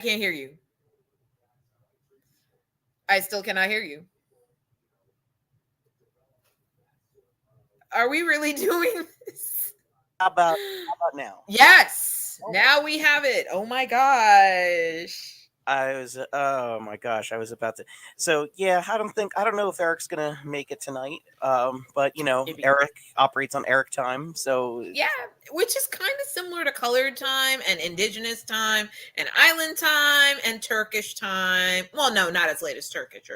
Can't hear you. I still cannot hear you. Are we really doing this? How about now? Yes. Oh, Now we have it. Oh my gosh. oh my gosh, I was about to. So yeah, I don't know if Eric's gonna make it tonight. But Maybe. Eric operates on Eric time, so Yeah, which is kind of similar to colored time and indigenous time and island time and Turkish time. Well, no, not as late as Turkish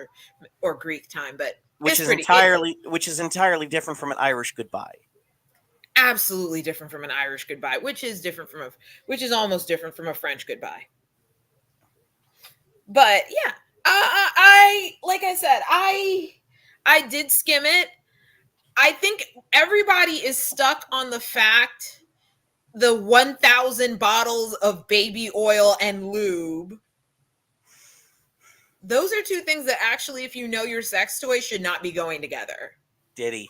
or Greek time, but which it's is pretty. It's entirely different from an Irish goodbye. absolutely different from an Irish goodbye, which is almost different from a French goodbye. But yeah, I like I said, I did skim it. I think everybody is stuck on the fact the 1,000 bottles of baby oil and lube. Those are two things that actually, if you know your sex toy, should not be going together. Diddy.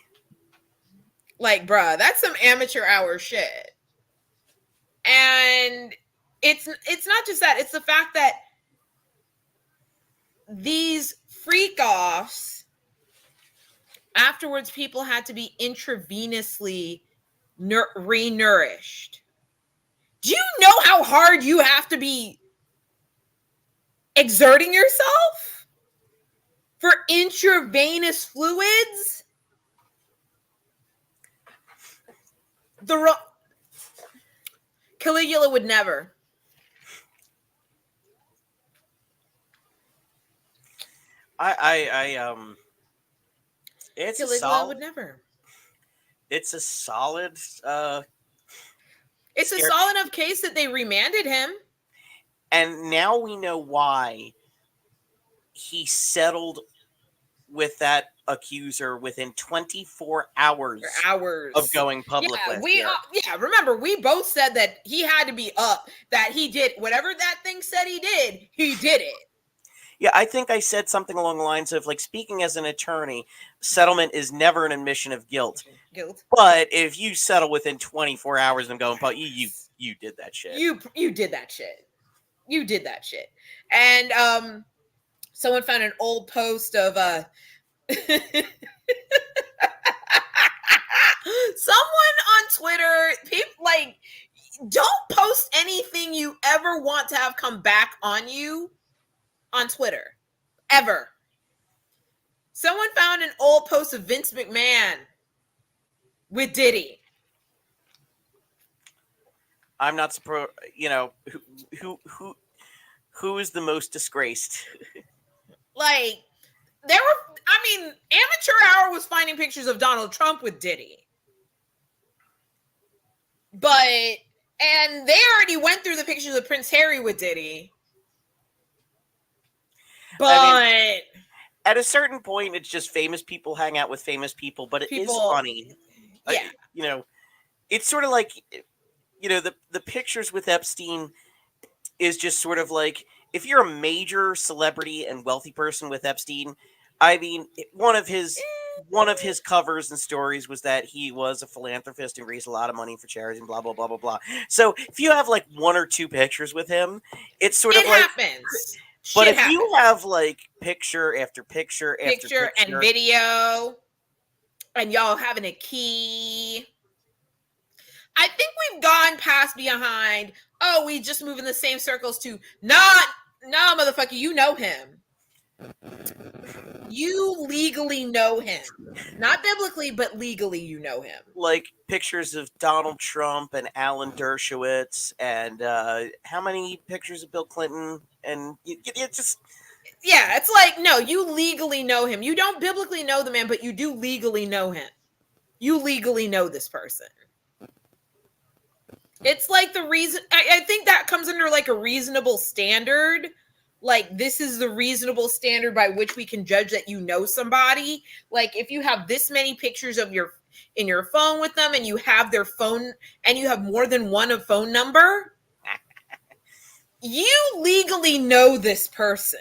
Like, bruh, that's some amateur hour shit. And it's not just that, it's the fact that these freak offs afterwards people had to be intravenously renourished. Do you know how hard you have to be exerting yourself for intravenous fluids? Caligula would never. It's a Caligula solid. would never. It's a solid. It's a Scare. solid enough case that they remanded him. And now we know why he settled with that accuser within 24 hours For hours of going public Yeah, last year. remember we both said that he had to be up, that he did whatever that thing said he did it. Yeah, I think I said something along the lines of, like, speaking as an attorney, settlement is never an admission of guilt. But if you settle within 24 hours and go, but you did that shit. You did that shit. You did that shit. And someone found an old post of someone on Twitter, people like, don't post anything you ever want to have come back on you on Twitter. Ever. Someone found an old post of Vince McMahon with Diddy. I'm not surprised. Who is the most disgraced? Like, Amateur Hour was finding pictures of Donald Trump with Diddy. And they already went through the pictures of Prince Harry with Diddy. But at a certain point, it's just famous people hang out with famous people, but it is funny. Yeah. It's sort of like, the pictures with Epstein is just sort of like, if you're a major celebrity and wealthy person with Epstein, I mean, one of his covers and stories was that he was a philanthropist and raised a lot of money for charities and blah, blah, blah, blah, blah. So if you have like one or two pictures with him, it's sort of like... happens. But if you have like picture after picture after picture and video, and y'all having a key, I think we've gone past behind, oh, we just move in the same circles to nah, motherfucker, you know him. You legally know him. Not biblically, but legally you know him. Like pictures of Donald Trump and Alan Dershowitz, and how many pictures of Bill Clinton? And it just... Yeah, it's like, no, you legally know him. You don't biblically know the man, but you do legally know him. You legally know this person. It's like the reason, I think that comes under like a reasonable standard. Like, this is the reasonable standard by which we can judge that you know somebody. Like, if you have this many pictures of in your phone with them, and you have their phone, and you have more than one of phone number, you legally know this person.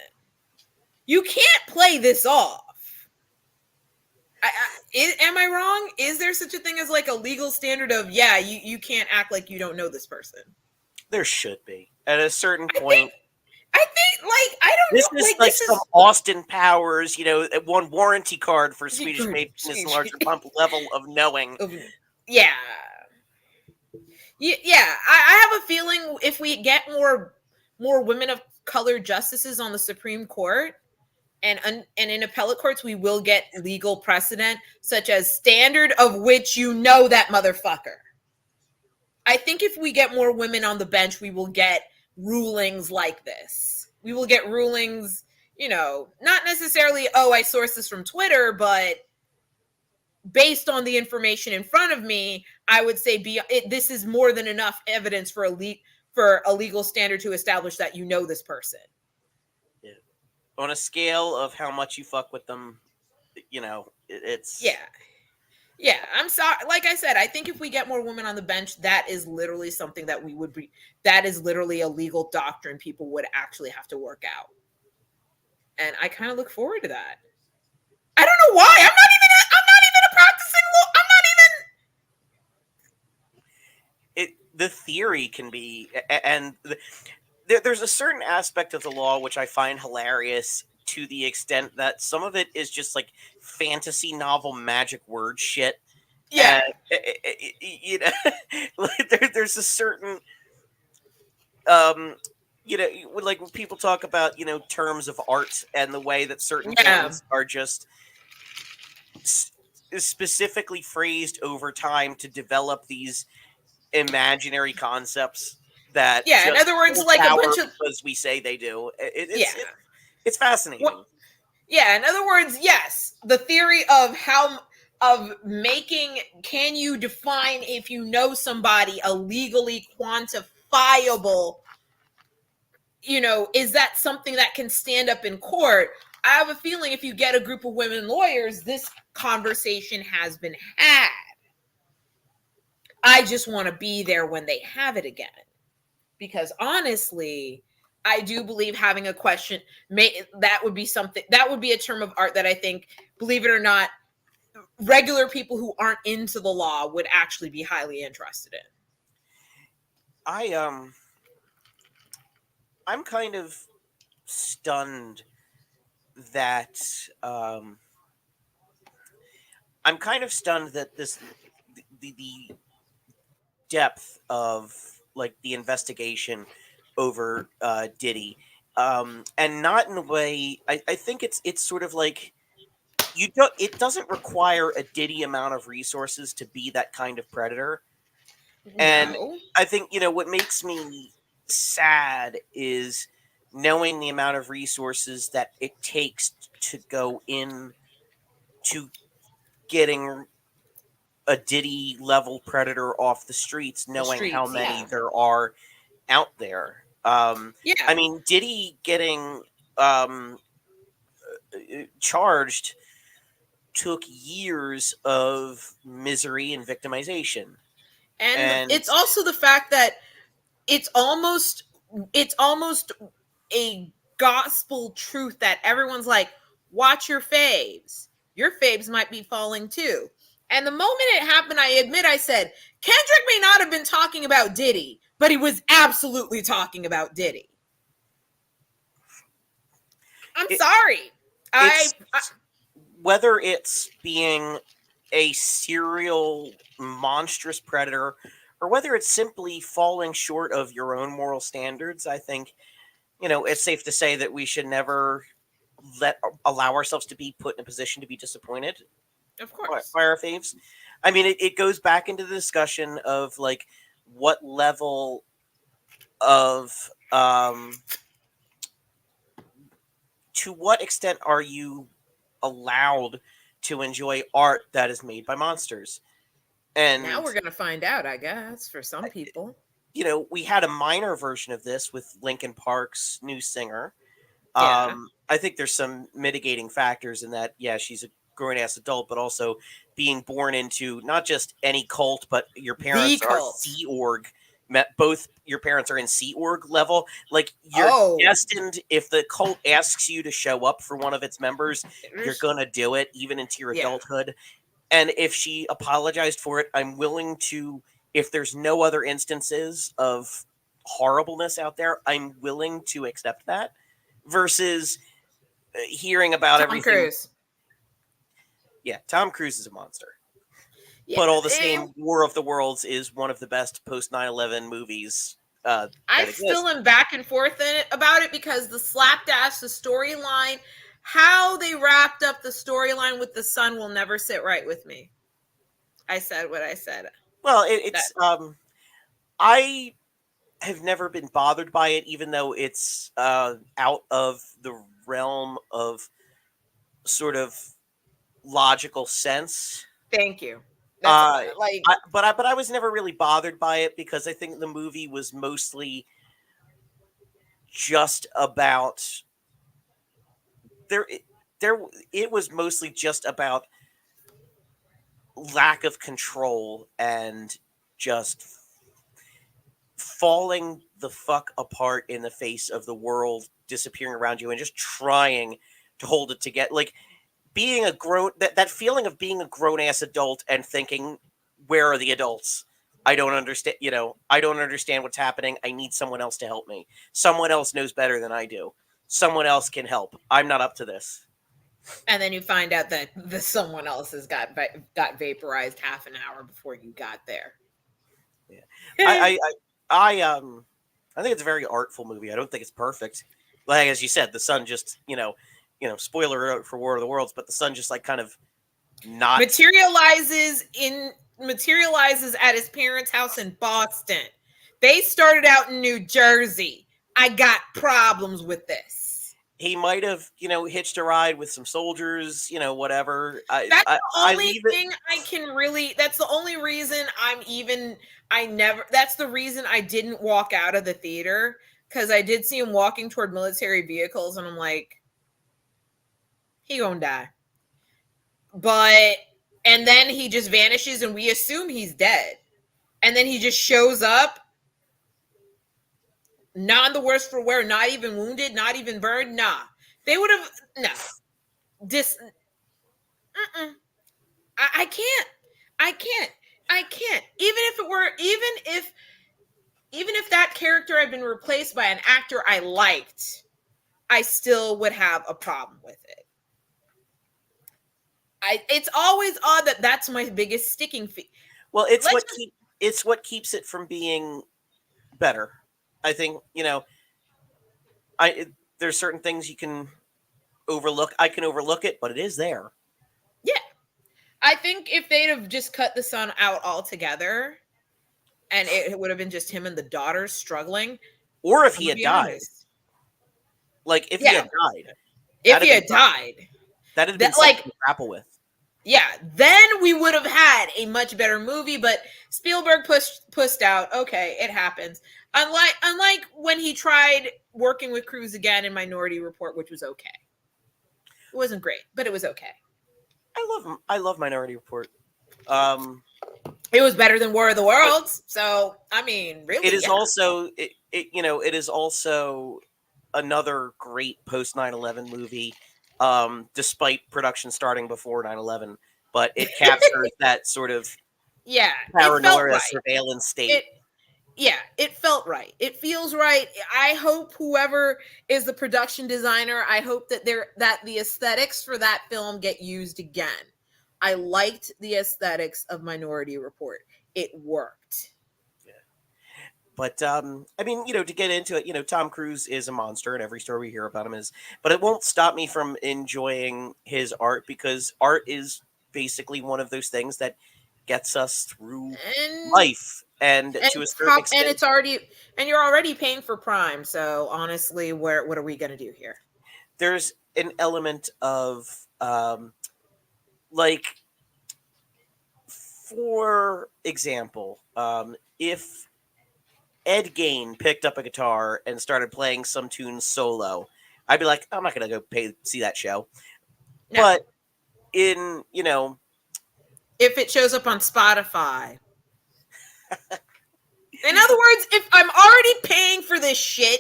You can't play this off. Am I wrong? Is there such a thing as like a legal standard of, yeah, you can't act like you don't know this person? There should be. At a certain point. don't This know. is Like, like this some is Austin Powers, one warranty card for Swedish good. made penis enlarger pump level of knowing. Yeah. Yeah. I have a feeling if we get more women of color justices on the Supreme Court and in appellate courts, we will get legal precedent such as standard of which you know that motherfucker. I think if we get more women on the bench, we will get rulings like this. We will get rulings, not necessarily, oh, I sourced this from Twitter, but based on the information in front of me, I would say this is more than enough evidence for a legal standard to establish that you know this person. Yeah. On a scale of how much you fuck with them, it's Yeah, I'm sorry. Like I said, I think if we get more women on the bench, that is literally something that is literally a legal doctrine people would actually have to work out. And I kind of look forward to that. I don't know why. I'm not even a practicing law. I'm the theory can be, and there's a certain aspect of the law which I find hilarious to the extent that some of it is just like fantasy novel magic word shit. Yeah. There's a certain like when people talk about terms of art and the way that certain Yeah. things are just specifically phrased over time to develop these imaginary concepts that Yeah. In just other words, hold like a power bunch of because we say they do. yeah. It's fascinating. Yeah, in other words, yes, the theory of making, can you define if you know somebody a legally quantifiable, is that something that can stand up in court? I have a feeling if you get a group of women lawyers, this conversation has been had. I just want to be there when they have it again. Because honestly, I do believe having a question that would be a term of art that I think, believe it or not, regular people who aren't into the law would actually be highly interested in. I'm kind of stunned that I'm kind of stunned that the depth of like the investigation over Diddy, and not in a way. I think it's sort of like it doesn't require a Diddy amount of resources to be that kind of predator. And No. I think what makes me sad is knowing the amount of resources that it takes to go in to getting a Diddy level predator off the streets, The knowing how streets, many yeah. there are out there. Yeah. I mean, Diddy getting um, charged took years of misery and victimization. And And it's also the fact that it's almost it's almost a gospel truth that everyone's like, watch your faves. Your faves might be falling too. And the moment it happened, I admit, I said, Kendrick may not have been talking about Diddy, but he was absolutely talking about Diddy. I'm sorry. it's whether it's being a serial monstrous predator or whether it's simply falling short of your own moral standards, I think it's safe to say that we should never allow ourselves to be put in a position to be disappointed Of by course. our faves. I mean, it goes back into the discussion of like what level of to what extent are you allowed to enjoy art that is made by monsters? Now And we're going to find out, I guess, for some people. we had a minor version of this with Linkin Park's new singer. Yeah. I think there's some mitigating factors in that. Yeah, she's a grown ass adult, but also being born into not just any cult, but your The parents are cult. Sea Org. Both your parents are in Sea Org level. Like you're Oh. destined. If the cult asks you to show up for one of its members, you're gonna do it, even into your adulthood. And if she apologized for it, I'm willing to. If there's no other instances of horribleness out there, I'm willing to accept that. versus hearing about Tom everything. Cruise. Yeah, Tom Cruise is a monster. Yeah, But all the same, War of the Worlds is one of the best post 9/11 movies I that still exist. am back and forth about it because the slapdash, the storyline, how they wrapped up the storyline with the son will never sit right with me. I said what I said. Well, That I have never been bothered by it, even though it's out of the realm of sort of logical sense. thank you. That's Uh, like but I was never really bothered by it because I think the movie was mostly just about there. There, it was mostly just about lack of control and just falling the fuck apart in the face of the world disappearing around you and just trying to hold it together. Like being a grown that feeling of being a grown ass adult and thinking, where are the adults? I don't understand, I don't understand what's happening. I need someone else to help me. Someone else knows better than I do. Someone else can help. I'm not up to this. and then you find out that the someone else has got vaporized half an hour before you got there. Yeah. I I I, I think it's a very artful movie. I don't think it's perfect. Like as you said, the son just, spoiler alert for War of the Worlds, but the son just like kind of not. Materializes at his parents' house in Boston. They started out in New Jersey. I got problems with this. He might have, hitched a ride with some soldiers, whatever. I That's I, the I only leave it. thing I can really. That's the only reason I'm even. I never. That's the reason I didn't walk out of the theater because I did see him walking toward military vehicles, and I'm like, he gonna die. But and then he just vanishes, and we assume he's dead. And then he just shows up, not the worse for wear, not even wounded, not even burned. Nah, they would have no. This, I can't, I can't, I can't. Even if that character had been replaced by an actor I liked, I still would have a problem with it. It's always odd that that's my biggest sticking feet. Well, Let's just it's what keeps it from being better. I think, there's certain things you can overlook. I can overlook it, but it is there. yeah. I think if they'd have just cut the son out altogether, and it would have been just him and the daughter struggling. Or if I'm he gonna had be died. honest. Like if he Yeah, had died, if that'd he have been had died, that'd have been that something like to grapple with. yeah, then we would have had a much better movie. But Spielberg pushed out. Okay, it happens. Unlike when he tried working with Cruise again in Minority Report, which was okay. It wasn't great, but it was okay. I love Minority Report. Um, It was better than War of the Worlds. So I mean, it really, is yeah. also it is also another great post 9/11 movie. Despite production starting before 9/11, but it captures that sort of Yeah, it felt paranoia right. surveillance state. It yeah, it felt right. It feels right. I hope whoever is the production designer, I hope that the aesthetics for that film get used again. I liked the aesthetics of Minority Report. It worked. But I mean, to get into it, Tom Cruise is a monster, and every story we hear about him is. But it won't stop me from enjoying his art because art is basically one of those things that gets us through And life, and and to a certain extent, you're already paying for Prime. So honestly, what are we going to do here? there's an element of like, for example, if Ed Gain picked up a guitar and started playing some tunes solo, I'd be like, I'm not gonna go pay see that show. No. But in If it shows up on Spotify. In other words, if I'm already paying for this shit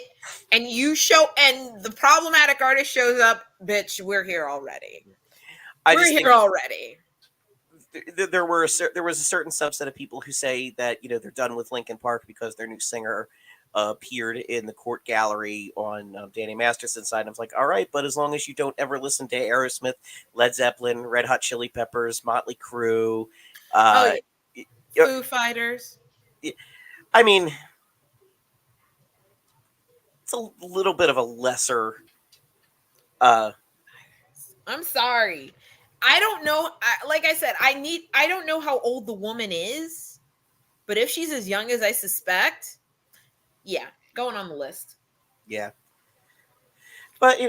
and the problematic artist shows up, bitch, we're here already. I We're just think here already. there was a certain subset of people who say that they're done with Linkin Park because their new singer appeared in the court gallery on Danny Masterson's side. And I was like, all right, but as long as you don't ever listen to Aerosmith, Led Zeppelin, Red Hot Chili Peppers, Motley Crue, Oh, uh, yeah. y- Foo Fighters. I mean, it's a little bit of a lesser. I'm sorry. I don't know. Like I said, I don't know how old the woman is, but if she's as young as I suspect, yeah, going on the list. Yeah, but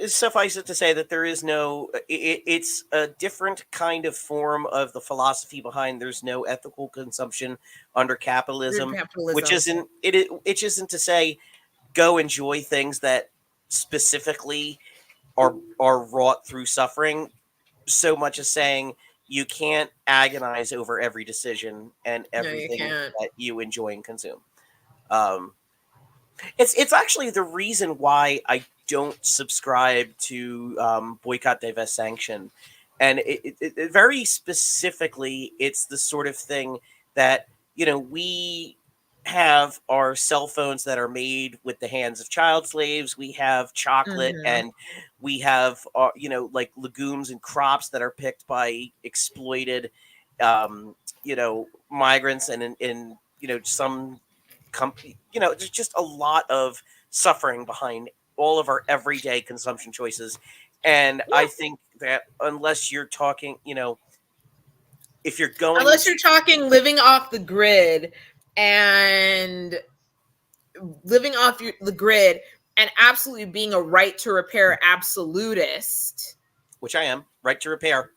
suffice it to say that there is no. It's a different kind of form of the philosophy behind. There's no ethical consumption under capitalism, which Capitalism. isn't it. Which isn't to say go enjoy things that specifically are wrought through suffering, so much as saying you can't agonize over every decision and No, you everything can't. that you enjoy and consume. Um, it's actually the reason why I don't subscribe to boycott, divest, sanction, and very specifically, it's the sort of thing that we have our cell phones that are made with the hands of child slaves. We have chocolate, Mm-hmm. and we have like legumes and crops that are picked by exploited, migrants, and in some there's just a lot of suffering behind all of our everyday consumption choices. And I Yeah. think that unless you're talking, if you're going Unless to, you're talking living off the grid and living off the grid and absolutely being a right to repair absolutist, which I am, right to repair.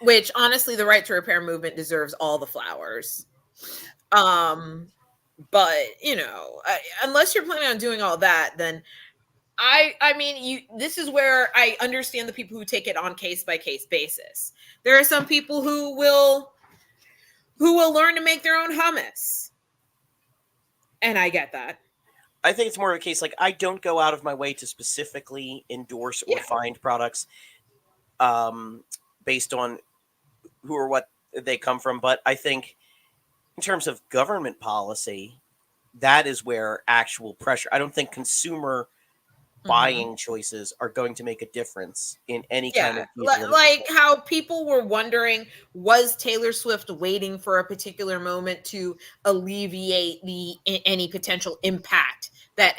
which honestly, the right to repair movement deserves all the flowers. Um, but unless you're planning on doing all that, then I mean, this is where I understand the people who take it on case by case basis. There are some people who will learn to make their own hummus, and I get that. I think it's more of a case like I don't go out of my way to specifically endorse or Yeah. find products um, based on who or what they come from. But I think in terms of government policy, that is where actual pressure. I don't think consumer Mm-hmm. buying choices are going to make a difference in any kind Yeah, of geopolitical. like how people were wondering, was Taylor Swift waiting for a particular moment to alleviate any potential impact that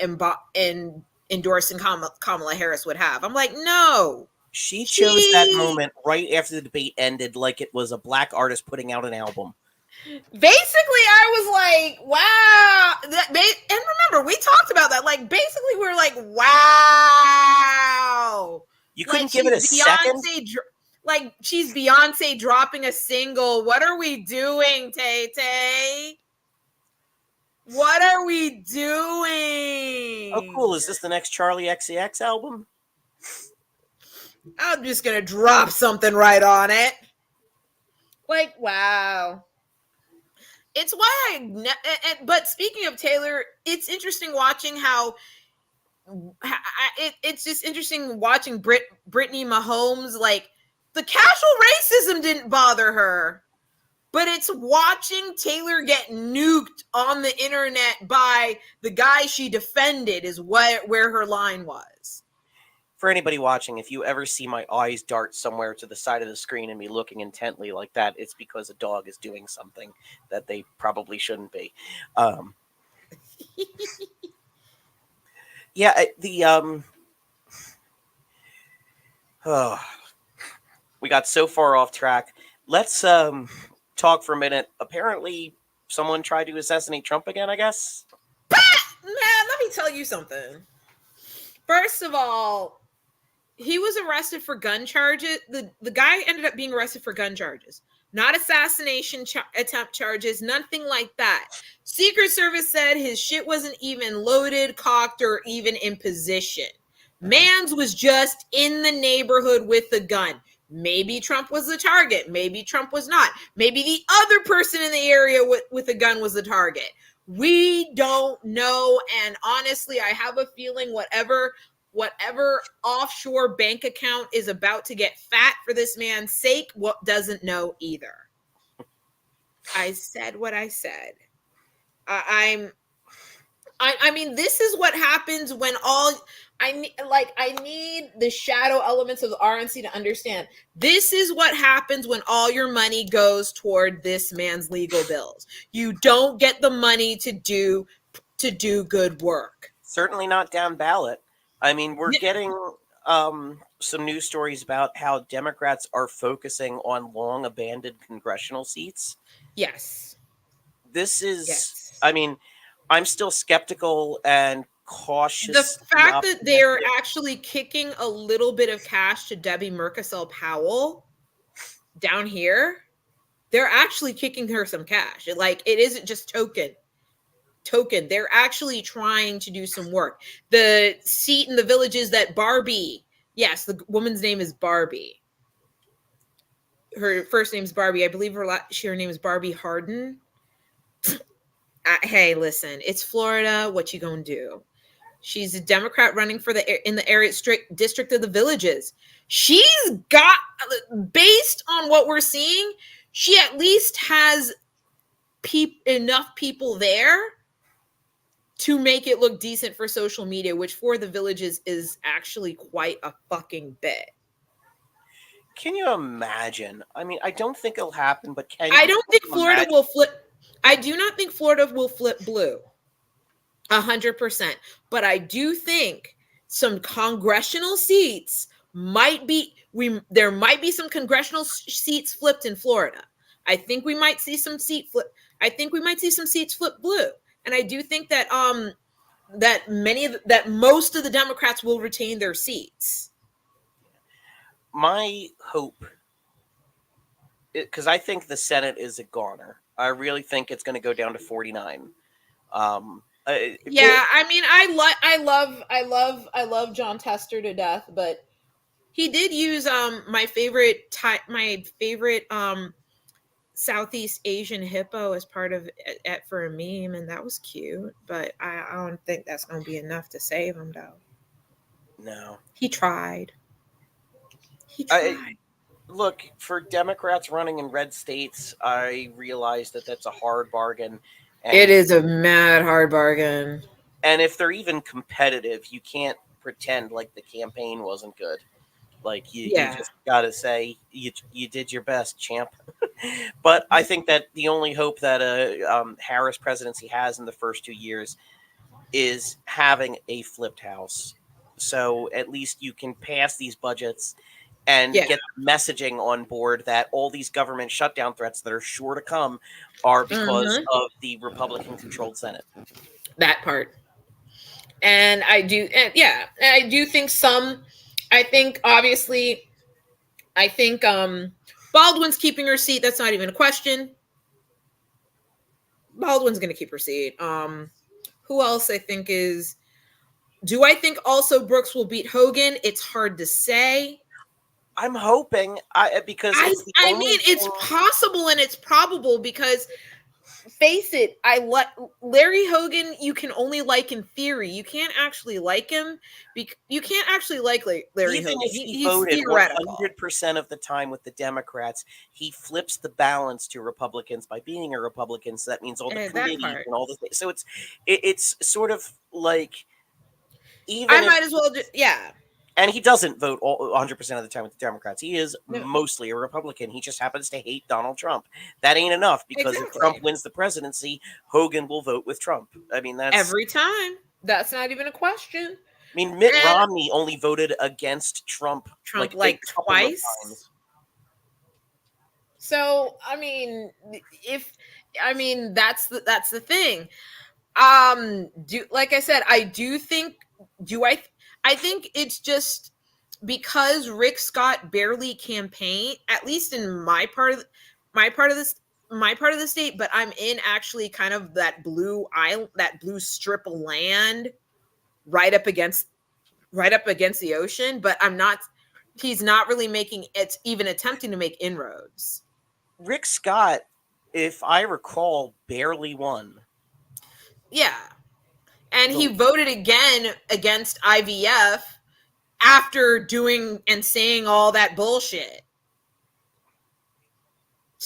endorsing Kamala Harris would have? I'm like, no. She chose that She moment right after the debate ended, like it was a black artist putting out an album. basically, I was like, wow. And remember, we talked about that. Like, basically, we were like, wow. You Like couldn't give it a second. Like she's Beyonce dropping a single. What are we doing, Tay Tay? What are we Oh, doing? cool! Is this the next Charlie XCX album? I'm just gonna drop something right on it. Like, wow. It's why but speaking of Taylor, it's interesting watching how it's just interesting watching Brittany Mahomes. Like, the casual racism didn't bother her, but it's watching Taylor get nuked on the internet by the guy she defended is where her line was. For anybody watching, if you ever see my eyes dart somewhere to the side of the screen and me looking intently like that, it's because a dog is doing something that they probably shouldn't be. Um, yeah, oh, we got so far off track. Let's talk for a minute. Apparently, someone tried to assassinate Trump again. I guess. Man, let me tell you something. First of all, he was arrested for gun charges. The guy ended up being arrested for gun charges, not assassination attempt charges, nothing like that. Secret Service said his shit wasn't even loaded, cocked, or even in position. Mans was just in the neighborhood with the gun. Maybe Trump was the target. Maybe Trump was not. Maybe the other person in the area with a gun was the target. We don't know. And honestly, I have a feeling whatever offshore bank account is about to get fat for this man's sake, what doesn't know either. I said what I said. I mean, this is what happens when all I need the shadow elements of the RNC to understand. This is what happens when all your money goes toward this man's legal bills. You don't get the money to do good work. Certainly not down ballot. I mean, we're getting some news stories about how Democrats are focusing on long abandoned congressional seats. Yes. This is, Yes. I mean, I'm still skeptical and cautious. The fact that they're actually kicking a little bit of cash to Debbie Murkisell Powell down here, they're actually kicking her some cash. It isn't just token. They're actually trying to do some work. The seat in the Villages that Barbie, yes, the woman's name is Barbie. Her first name is Barbie. I believe her name is Barbie Hardin. Hey, listen, it's Florida. What you gonna do? She's a Democrat running for in the area district of the Villages. She's got, based on what we're seeing, she at least has enough people there to make it look decent for social media, which for the Villages is actually quite a fucking bit. Can you imagine? I mean, I don't think it'll happen, but I don't think Florida will flip. I do not think Florida will flip blue. 100%. But I do think some congressional seats there might be some congressional seats flipped in Florida. I think we might see some seats flip blue. And I do think that that most of the Democrats will retain their seats. My hope, because I think the Senate is a goner. I really think it's going to go down to 49. I mean, I love John Tester to death, but he did use my favorite Southeast Asian hippo as part of it for a meme, and that was cute. But I don't think that's going to be enough to save him, though. No, he tried. Look, for Democrats running in red states, I realize that that's a hard bargain. And it is a mad hard bargain. And if they're even competitive, you can't pretend like the campaign wasn't good. Like you just got to say you did your best, champ. But I think that the only hope that a Harris presidency has in the first 2 years is having a flipped house. So at least you can pass these budgets and get the messaging on board that all these government shutdown threats that are sure to come are because of the Republican-controlled Senate. That part. And I do think Baldwin's keeping her seat. That's not even a question. Baldwin's going to keep her seat. Who else I think is... Do I think also Brooks will beat Hogan? It's hard to say. I'm hoping, because it's possible and it's probable because, face it, Larry Hogan. You can only like in theory. You can't actually like him. You can't actually like Larry Hogan. If he voted 100% of the time with the Democrats, he flips the balance to Republicans by being a Republican. So that means all the committees and all the things. So it's sort of like, even I might as well and he doesn't vote 100% of the time with the Democrats. He is mostly a Republican. He just happens to hate Donald Trump. That ain't enough, because if Trump wins the presidency, Hogan will vote with Trump. I mean, that's... Every time. That's not even a question. I mean, Mitt Romney only voted against Trump like twice. So, I mean, that's the thing. Like I said, I think it's just because Rick Scott barely campaigned, at least in my part of the state, but I'm in actually kind of that blue strip of land right up against the ocean, but he's not really even attempting to make inroads. Rick Scott, if I recall, barely won. Yeah. And he voted again against IVF after doing and saying all that bullshit.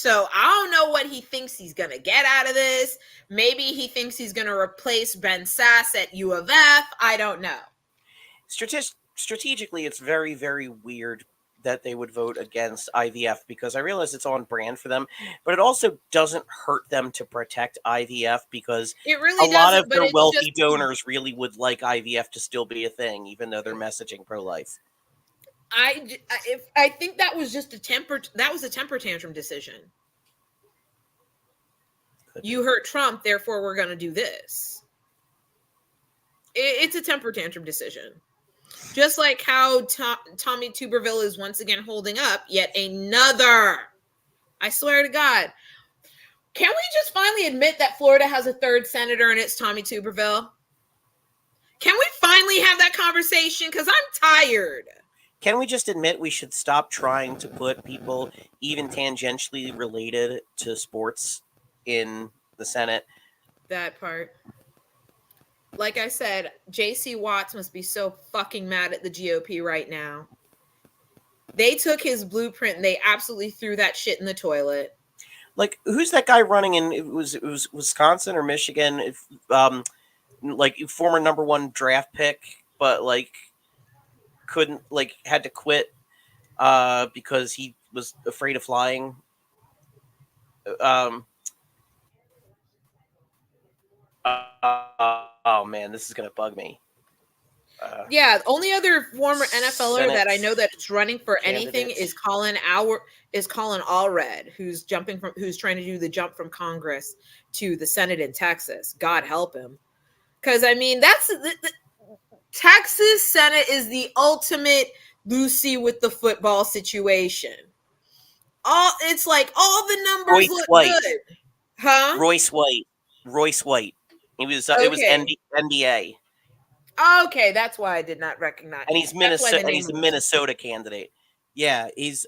So I don't know what he thinks he's going to get out of this. Maybe he thinks he's going to replace Ben Sass at U of F. I don't know. Strategically, it's very, very weird that they would vote against IVF because I realize it's on brand for them, but it also doesn't hurt them to protect IVF because It a really lot of doesn't, but their it's wealthy just donors really would like IVF to still be a thing, even though they're messaging pro-life. I think that was just a temper tantrum decision. You hurt Trump, therefore we're going to do this. It's a temper tantrum decision. Just like how Tommy Tuberville is once again holding up yet another. I swear to God. Can we just finally admit that Florida has a third senator and it's Tommy Tuberville? Can we finally have that conversation? Because I'm tired. Can we just admit we should stop trying to put people even tangentially related to sports in the Senate? That part. Like I said, J.C. Watts must be so fucking mad at the GOP right now. They took his blueprint and they absolutely threw that shit in the toilet. Like, who's that guy running in? It was Wisconsin or Michigan? Like former number one draft pick, but like couldn't had to quit because he was afraid of flying. Um, oh man, this is gonna bug me. Yeah, the only other former NFLer Senate that I know that's running for anything candidate. is Colin Allred, who's trying to do the jump from Congress to the Senate in Texas. God help him, because I mean that's the Texas Senate is the ultimate Lucy with the football situation. It's like all the numbers Royce look White. good, huh? Royce White. It was Okay. NBA. Okay, that's why I did not recognize. And he's That's why the Minnesota. And name he's a was. Minnesota candidate. Yeah, he's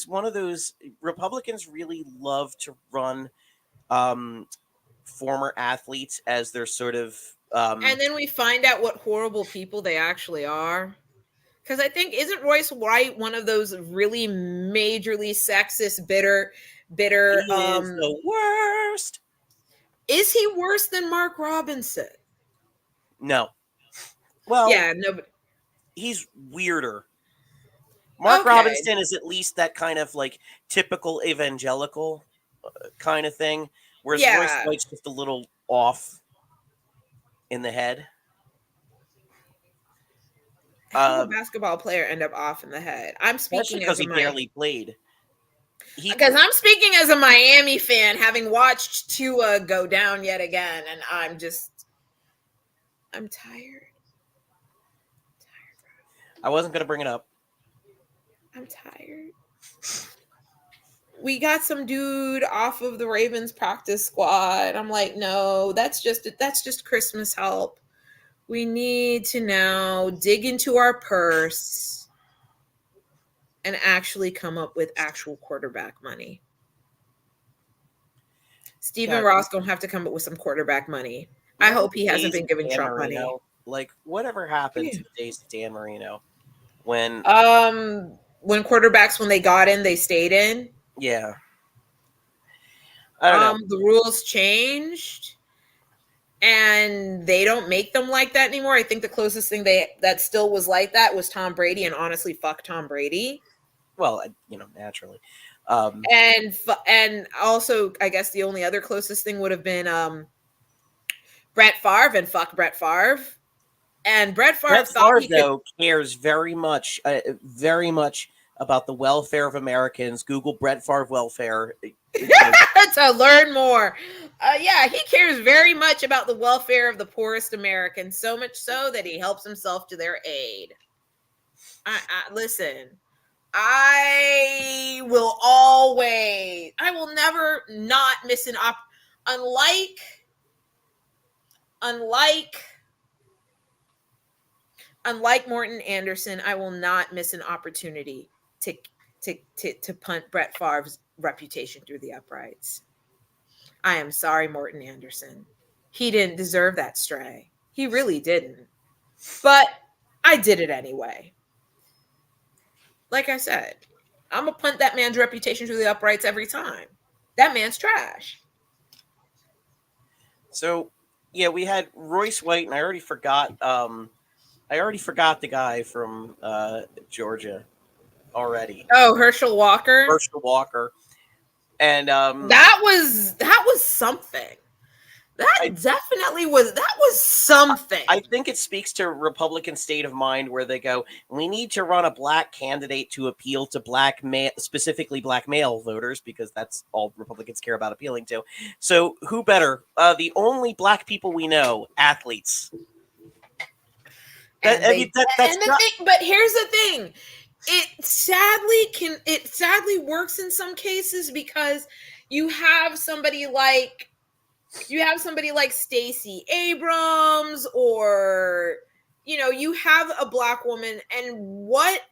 one of those Republicans really love to run former athletes as their sort of And then we find out what horrible people they actually are. Because I think isn't Royce White one of those really majorly sexist, bitter? he is the worst. Is he worse than Mark Robinson? No. Well, Yeah, no. he's weirder. Mark Okay. Robinson is at least that kind of like typical evangelical kind of thing, whereas Royce Yeah. White's just a little off in the head. How did a basketball player end up off in the head? I'm speaking because as a he barely played. Because I'm speaking as a Miami fan, having watched Tua go down yet again, and I'm tired. I wasn't going to bring it up. I'm tired. We got some dude off of the Ravens practice squad. I'm like, no, that's just Christmas help. We need to now dig into our purse and actually come up with actual quarterback money. Stephen Ross gonna have to come up with some quarterback money. I hope he hasn't been giving Trump money. Like, whatever happened to the days of Dan Marino? When quarterbacks, when they got in, they stayed in. Yeah. I don't know. The rules changed and they don't make them like that anymore. I think the closest thing that still was like that was Tom Brady, and honestly, fuck Tom Brady. Well, naturally. And also, I guess the only other closest thing would have been Brett Favre, and fuck Brett Favre. And Brett Favre though cares very much about the welfare of Americans. Google Brett Favre welfare to learn more. Yeah, he cares very much about the welfare of the poorest Americans, so much so that he helps himself to their aid. Listen, I will never not miss an unlike Morton Anderson, I will not miss an opportunity to punt Brett Favre's reputation through the uprights. I am sorry, Morton Anderson. He didn't deserve that stray. He really didn't. But I did it anyway. Like I said, I'm gonna punt that man's reputation through the uprights every time. That man's trash. So, yeah, we had Royce White, and I already forgot. I already forgot the guy from Georgia already. Oh, Herschel Walker. Herschel Walker, and That was something. That I definitely was. That was something. I think it speaks to Republican state of mind where they go, we need to run a black candidate to appeal to black male, specifically black male voters, because that's all Republicans care about appealing to. So who better? The only black people we know, athletes. And they That's and the not. thing, but here's the thing. It sadly works in some cases because you have somebody like Stacey Abrams, or you have a black woman, and what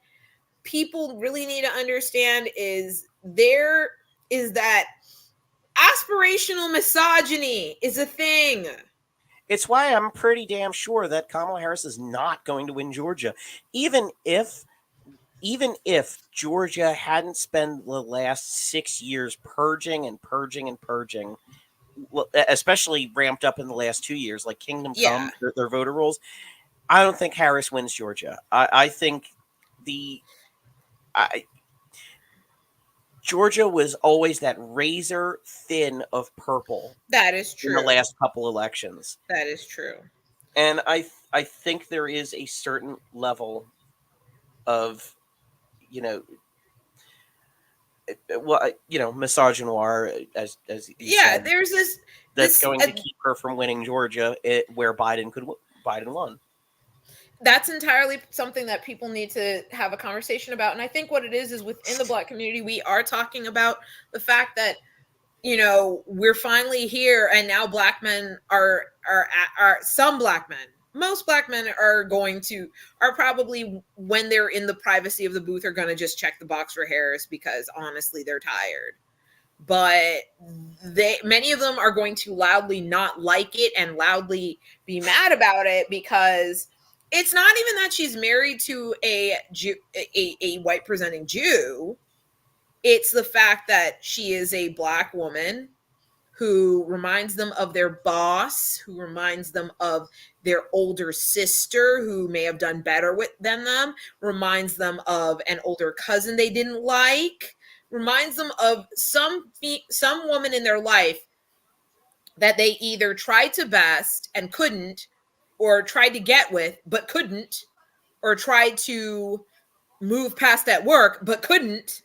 people really need to understand is that aspirational misogyny is a thing. It's why I'm pretty damn sure that Kamala Harris is not going to win Georgia, even if Georgia hadn't spent the last 6 years purging and purging and purging, especially ramped up in the last 2 years, like Kingdom Yeah, Come, their voter rolls. I don't think Harris wins Georgia. I think the I, Georgia was always that razor thin of purple that is in the true. last couple elections, That is true. and I think there is a certain level of, you know, well, misogynoir, as you Yeah, said, there's that's this going to keep her from winning Georgia, where Biden won. that's entirely something that people need to have a conversation about. And I think what it is within the black community, we are talking about the fact that we're finally here, and now black men are some black men. Most black men are probably, when they're in the privacy of the booth, are going to just check the box for Harris because honestly they're tired. But many of them are going to loudly not like it and loudly be mad about it, because it's not even that she's married to a white presenting Jew. It's the fact that she is a black woman who reminds them of their boss, who reminds them of their older sister who may have done better than them, reminds them of an older cousin they didn't like, reminds them of some woman in their life that they either tried to best and couldn't, or tried to get with but couldn't, or tried to move past at work but couldn't.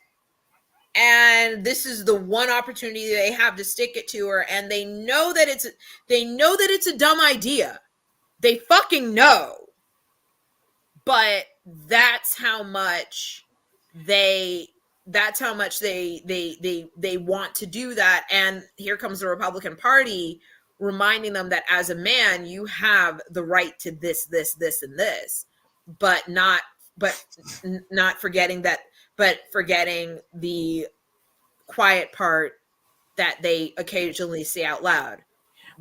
And this is the one opportunity they have to stick it to her, and they know that it's a dumb idea. They fucking know. But that's how much they they want to do that. And here comes the Republican Party reminding them that as a man you have the right to this and this, but not forgetting that, but forgetting the quiet part that they occasionally say out loud.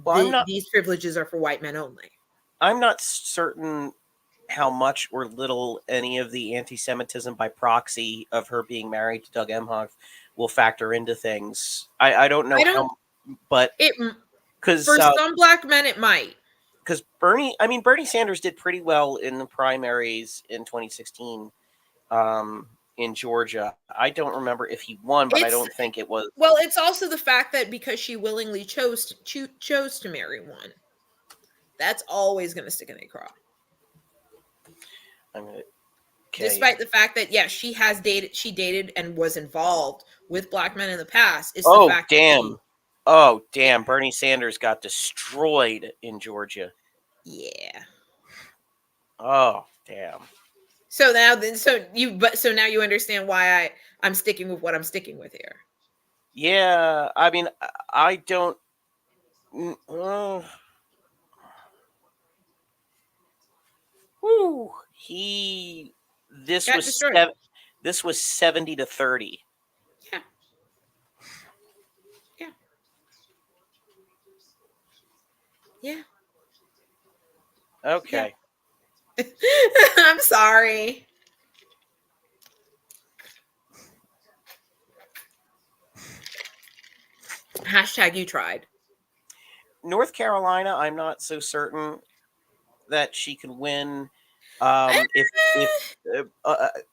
Well, These privileges are for white men only. I'm not certain how much or little any of the anti-Semitism by proxy of her being married to Doug Emhoff will factor into things. I don't know I don't. how, but It because For some black men, it might. Bernie Sanders did pretty well in the primaries in 2016 in Georgia. I don't remember if he won, but I It's don't think it was. Well, it's also the fact that because she willingly chose to marry one, that's always going to stick in a craw. I'm gonna, okay. Despite the fact that she dated and was involved with black men in the past, it's the Oh fact damn! Oh damn! Bernie Sanders got destroyed in Georgia. yeah. Oh damn! So now you understand why I'm sticking with what I'm sticking with here. Yeah, I mean, I don't. Whew, he. This Got was destroyed. this was 70-30. Yeah. Yeah. Yeah. Okay. Yeah. I'm sorry. Hashtag you tried. North Carolina, I'm not so certain that she can win. If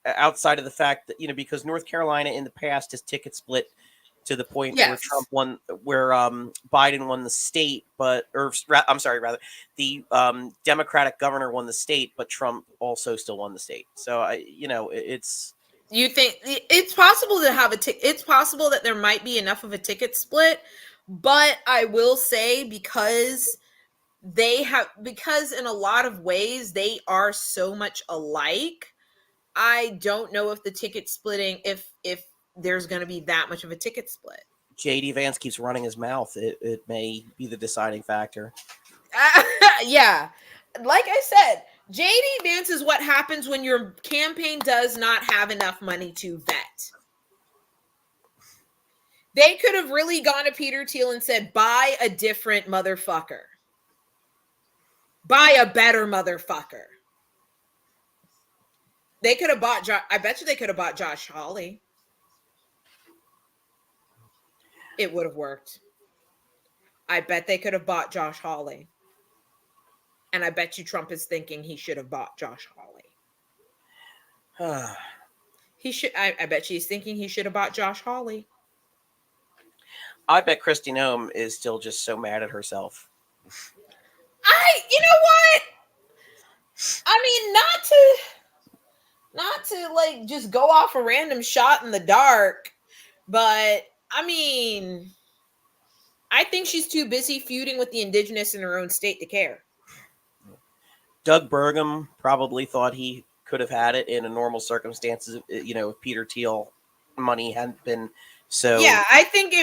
outside of the fact that because North Carolina in the past has ticket split to the point where Yes. Trump won, where Biden won the state, I'm sorry, rather the Democratic governor won the state, but Trump also still won the state. So it's You think it's possible to have it's possible that there might be enough of a ticket split, but I will say because in a lot of ways they are so much alike. I don't know if the ticket splitting if there's going to be that much of a ticket split. JD Vance keeps running his mouth. It may be the deciding factor. Yeah. Like I said, JD Vance is what happens when your campaign does not have enough money to vet. They could have really gone to Peter Thiel and said, buy a different motherfucker. Buy a better motherfucker. They could have bought I bet you they could have bought Josh Hawley. It would have worked. I bet they could have bought Josh Hawley. And I bet you Trump is thinking he should have bought Josh Hawley. He should. I bet she's thinking he should have bought Josh Hawley. I bet Kristi Noem is still just so mad at herself. You know what? I mean, not to like just go off a random shot in the dark, but I mean, I think she's too busy feuding with the indigenous in her own state to care. Doug Burgum probably thought he could have had it in a normal circumstances, if Peter Thiel money hadn't been so. Yeah, I think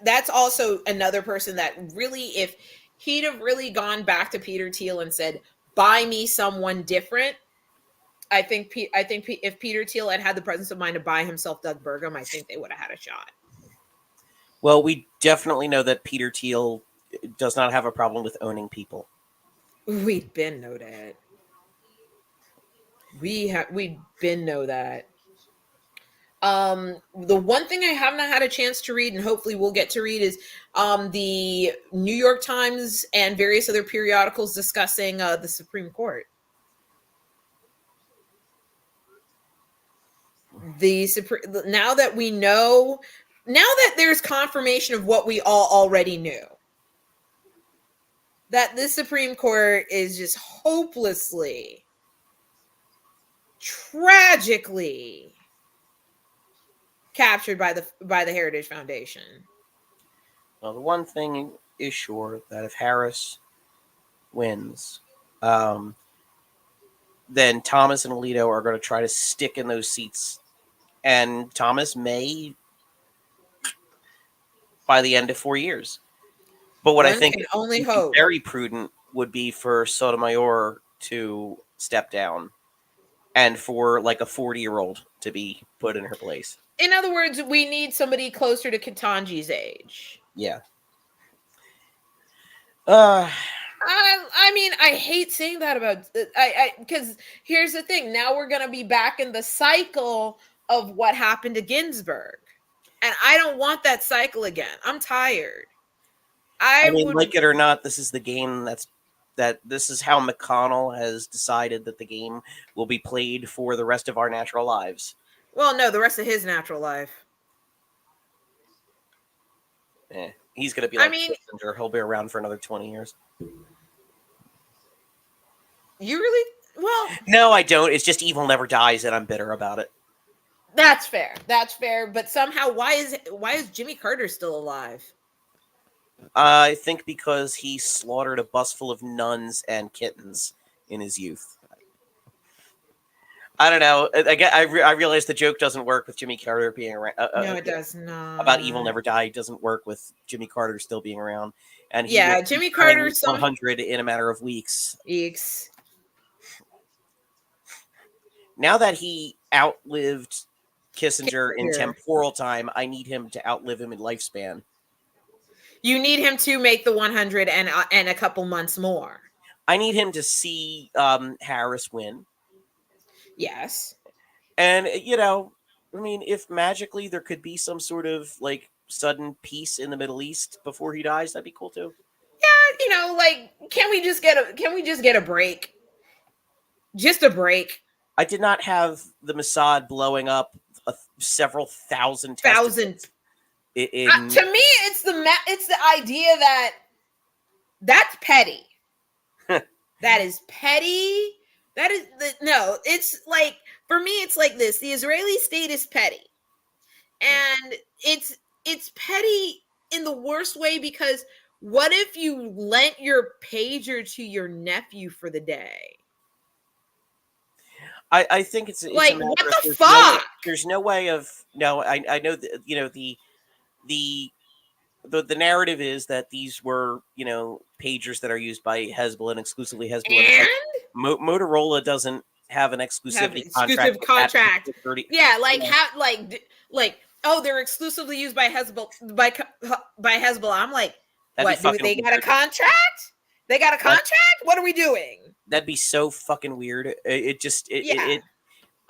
that's also another person that really, if he'd have really gone back to Peter Thiel and said, buy me someone different, I think if Peter Thiel had the presence of mind to buy himself Doug Burgum, I think they would have had a shot. Well, we definitely know that Peter Thiel does not have a problem with owning people. We'd been know that. We'd been know that. The one thing I have not had a chance to read, and hopefully we'll get to read, is the New York Times and various other periodicals discussing the Supreme Court. Now that we know, now that there's confirmation of what we all already knew, that this Supreme Court is just hopelessly, tragically captured by the Heritage Foundation. Well, the one thing is sure that if Harris wins, then Thomas and Alito are going to try to stick in those seats, and Thomas may by the end of 4 years. But what I think only would be hope. very prudent would be for Sotomayor to step down and for like a 40-year-old to be put in her place. In other words, we need somebody closer to Ketanji's age. Yeah. I mean, I hate saying that about because here's the thing. Now we're gonna be back in the cycle of what happened to Ginsburg, and I don't want that cycle again. I'm tired. I mean, like it or not, this is the game this is how McConnell has decided that the game will be played for the rest of our natural lives. Well, no, the rest of his natural life. He's going to be like Kissinger. He'll be around for another 20 years. You really? Well, no, I don't. It's just evil never dies, and I'm bitter about it. That's fair. That's fair. But somehow, why is Jimmy Carter still alive? I think because he slaughtered a bus full of nuns and kittens in his youth. I don't know. I realize the joke doesn't work with Jimmy Carter being around. No, it does not. About evil never die doesn't work with Jimmy Carter still being around. And Jimmy Carter 100 in a matter of weeks. Eeks. Now that he outlived Kissinger in temporal time, I need him to outlive him in lifespan. You need him to make the 100 and a couple months more. I need him to see Harris win. Yes. And, I mean, if magically there could be some sort of, like, sudden peace in the Middle East before he dies, that'd be cool too. Like, can we just get a break? Just a break. I did not have the Mossad blowing up several thousand Thousand. testicles in. To me, it's the idea that that's petty. That is petty. That is no. It's like, for me, it's like this: the Israeli state is petty, and it's petty in the worst way, because what if you lent your pager to your nephew for the day? I think it's Like, a matter what of the fuck? there's no way of no. I know that the the narrative is that these were pagers that are used by Hezbollah and exclusively Hezbollah. And Motorola doesn't have an exclusivity exclusive contract. Yeah, like how they're exclusively used by Hezbollah by Hezbollah. I'm like, what, do they got a contract? They got a contract? What are we doing? That'd be so fucking weird.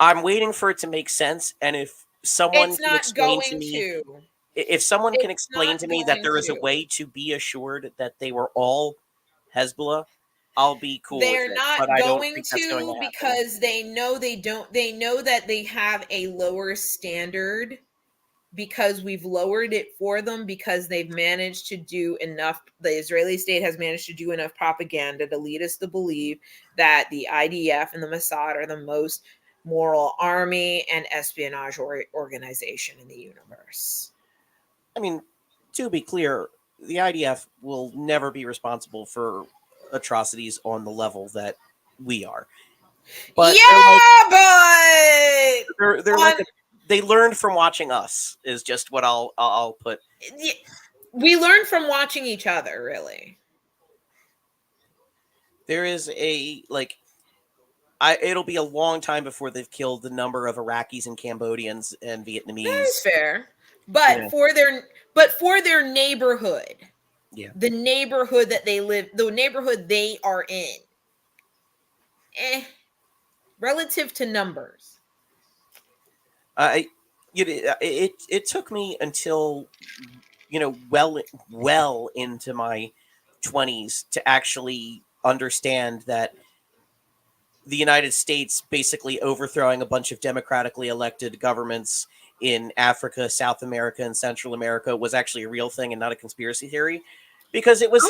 I'm waiting for it to make sense, and if someone it's can not explain going to me, to. If someone can explain to me that there is a to. way to be assured that they were all Hezbollah, I'll be cool They're with it. not But I don't going think that's going to because they know they don't. They know that they have a lower standard, because we've lowered it for them, because they've managed to do enough. The Israeli state has managed to do enough propaganda to lead us to believe that the IDF and the Mossad are the most moral army and espionage organization in the universe. I mean, to be clear, the IDF will never be responsible for atrocities on the level that we are. But they're like they learned from watching us, is just what I'll put. We learned from watching each other, really. There is it'll be a long time before they've killed the number of Iraqis and Cambodians and Vietnamese. That's fair. But for their neighborhood. Yeah. The neighborhood that they live, the neighborhood they are in. Relative to numbers. It took me until well into my 20s to actually understand that the United States basically overthrowing a bunch of democratically elected governments in Africa, South America, and Central America was actually a real thing and not a conspiracy theory. Because it was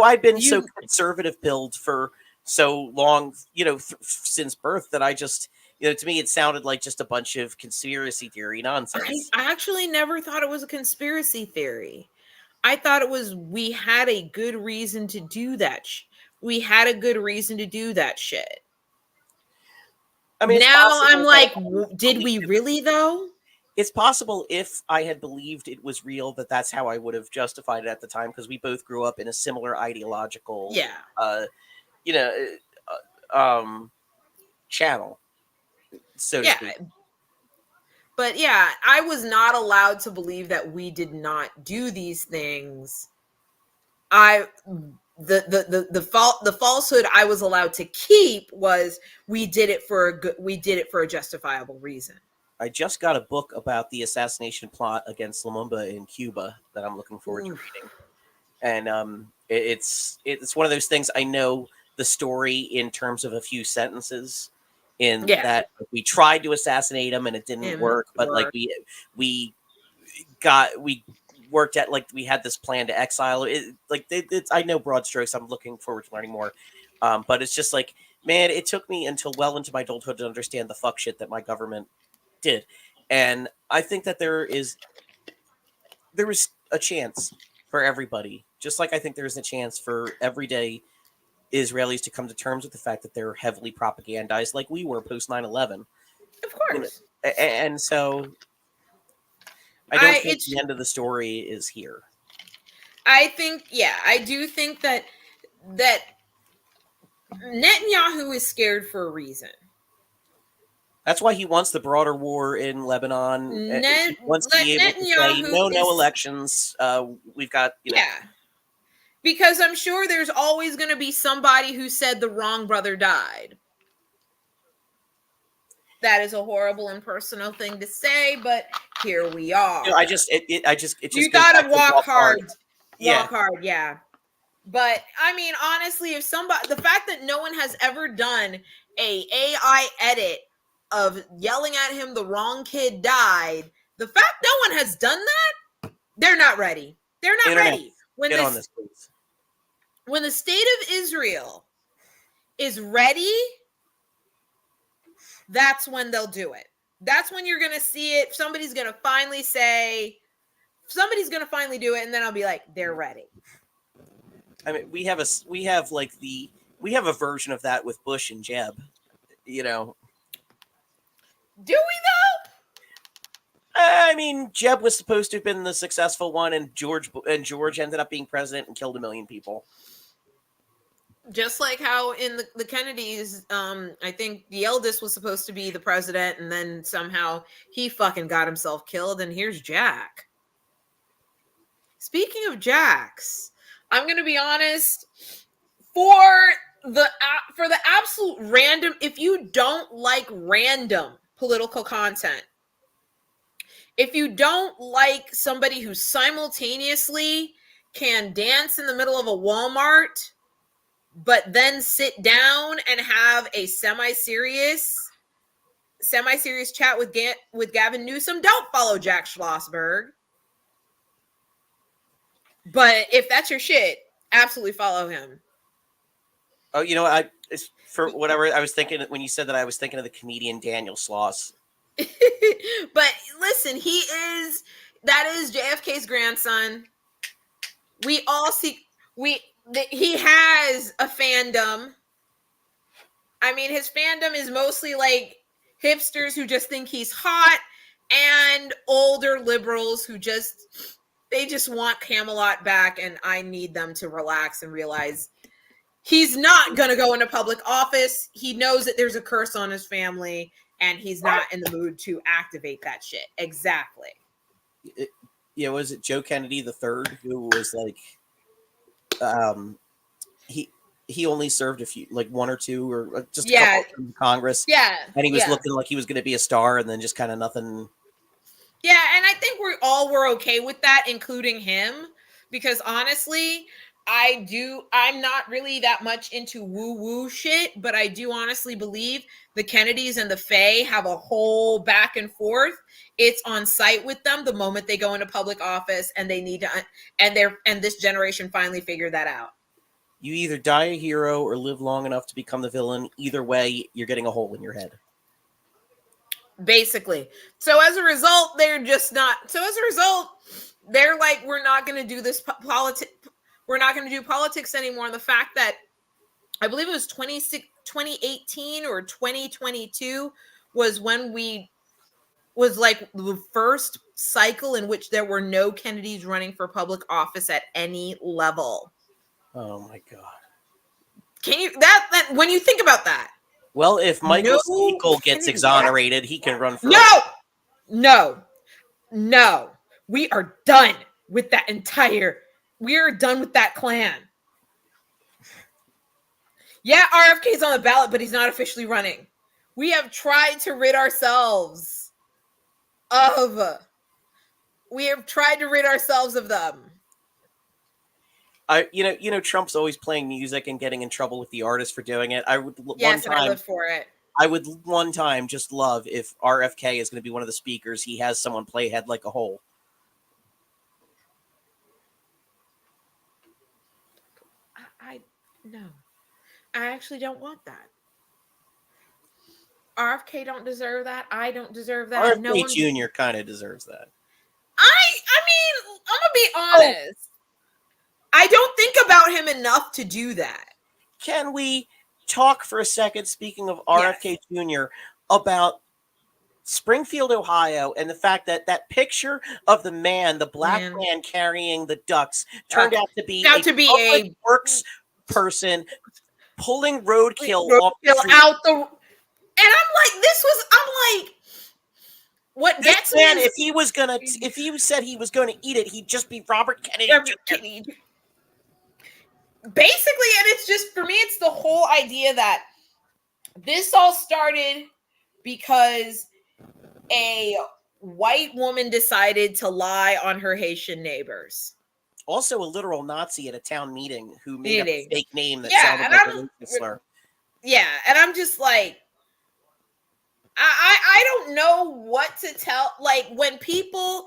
I've been so conservative pilled for so long, since birth, that I just, to me, it sounded like just a bunch of conspiracy theory nonsense. I actually never thought it was a conspiracy theory. I thought it was, we had a good reason to do that. We had a good reason to do that shit. I mean, now I'm like, did we really though? It's possible if I had believed it was real that's how I would have justified it at the time, because we both grew up in a similar ideological channel, so to speak. But yeah, I was not allowed to believe that we did not do these things. The falsehood I was allowed to keep was we did it for a justifiable reason. I just got a book about the assassination plot against Lumumba in Cuba that I'm looking forward to reading, and it's one of those things. I know the story in terms of a few sentences, in that we tried to assassinate him and it didn't work, but we worked at, we had this plan to exile it. I know broad strokes. I'm looking forward to learning more, but it's just like, man, it took me until well into my adulthood to understand the fuck shit that my government did. And I think that there is a chance for everybody, just like I think there's a chance for everyday Israelis to come to terms with the fact that they're heavily propagandized, like we were post 9/11. Of course. And so I don't think the end of the story is here. I do think that Netanyahu is scared for a reason. That's why he wants the broader war in Lebanon. He wants to be able to say, no elections. We've got, Because I'm sure there's always going to be somebody who said the wrong brother died. That is a horrible and personal thing to say, but here we are. You know, it just You goes gotta back to walk hard. Yeah. Walk hard, yeah. But I mean, honestly, if somebody, the fact that no one has ever done a AI edit of yelling at him, the wrong kid died. The fact no one has done that, they're not ready. They're not Internet, ready. When get this, on this, please. when the state of Israel is ready, that's when they'll do it. That's when you're gonna see it. Somebody's gonna finally say, somebody's gonna finally do it, and then I'll be like, they're ready. I mean, we have a version of that with Bush and Jeb. You know, Do we though? I mean, Jeb was supposed to have been the successful one, and George ended up being president and killed 1 million people. Just like how in the Kennedys, I think the eldest was supposed to be the president, and then somehow he fucking got himself killed. And here's Jack. Speaking of Jacks, I'm gonna be honest. For the absolute random, if you don't like random political content, if you don't like somebody who simultaneously can dance in the middle of a Walmart but then sit down and have a semi-serious chat with Gavin Newsom, don't follow Jack Schlossberg. But if that's your shit, absolutely follow him. Oh, you know, for whatever I was thinking when you said that, I was thinking of the comedian Daniel Sloss. But listen, that is JFK's grandson. We all see he has a fandom. I mean, his fandom is mostly like hipsters who just think he's hot and older liberals who just want Camelot back, and I need them to relax and realize he's not going to go into public office. He knows that there's a curse on his family, and he's not in the mood to activate that shit. Exactly. Was it Joe Kennedy the third who was like, he only served a few, like 1 or 2 or just a couple in Congress. Yeah. And he was looking like he was going to be a star, and then just kind of nothing. Yeah, and I think we all were okay with that, including him, because honestly, I'm not really that much into woo-woo shit, but I do honestly believe the Kennedys and the Faye have a whole back and forth. It's on site with them the moment they go into public office, and they need to, and this generation finally figured that out. You either die a hero or live long enough to become the villain. Either way, you're getting a hole in your head. Basically. So as a result, they're like, we're not going to do this we're not going to do politics anymore. And the fact that I believe it was 2018 or 2022 was when was like the first cycle in which there were no Kennedys running for public office at any level. Oh my God. Can you, that when you think about that? Well, if Michael Siekel gets exonerated, he can run for No. We are done with that we are done with that clan. Yeah, RFK's on the ballot, but he's not officially running. We have tried to rid ourselves of them. Trump's always playing music and getting in trouble with the artist for doing it. I live for it. I would one time just love if RFK is going to be one of the speakers. He has someone play Head Like a Hole. No. I actually don't want that. RFK don't deserve that. I don't deserve that. RFK Jr. kind of deserves that. I mean, I'm going to be honest. I don't think about him enough to do that. Can we talk for a second, speaking of RFK Jr., about Springfield, Ohio, and the fact that that picture of the black man carrying the ducks turned out to be a works person pulling roadkill off the street. And I'm like, what this man, if he said he was gonna eat it, he'd just be Robert Kennedy. Basically, and it's just, for me, it's the whole idea that this all started because a white woman decided to lie on her Haitian neighbors. Also, a literal Nazi at a town meeting who made up a fake name that Yeah, sounded and like a racist slur. Yeah, and I'm just like, I don't know what to tell. Like when people,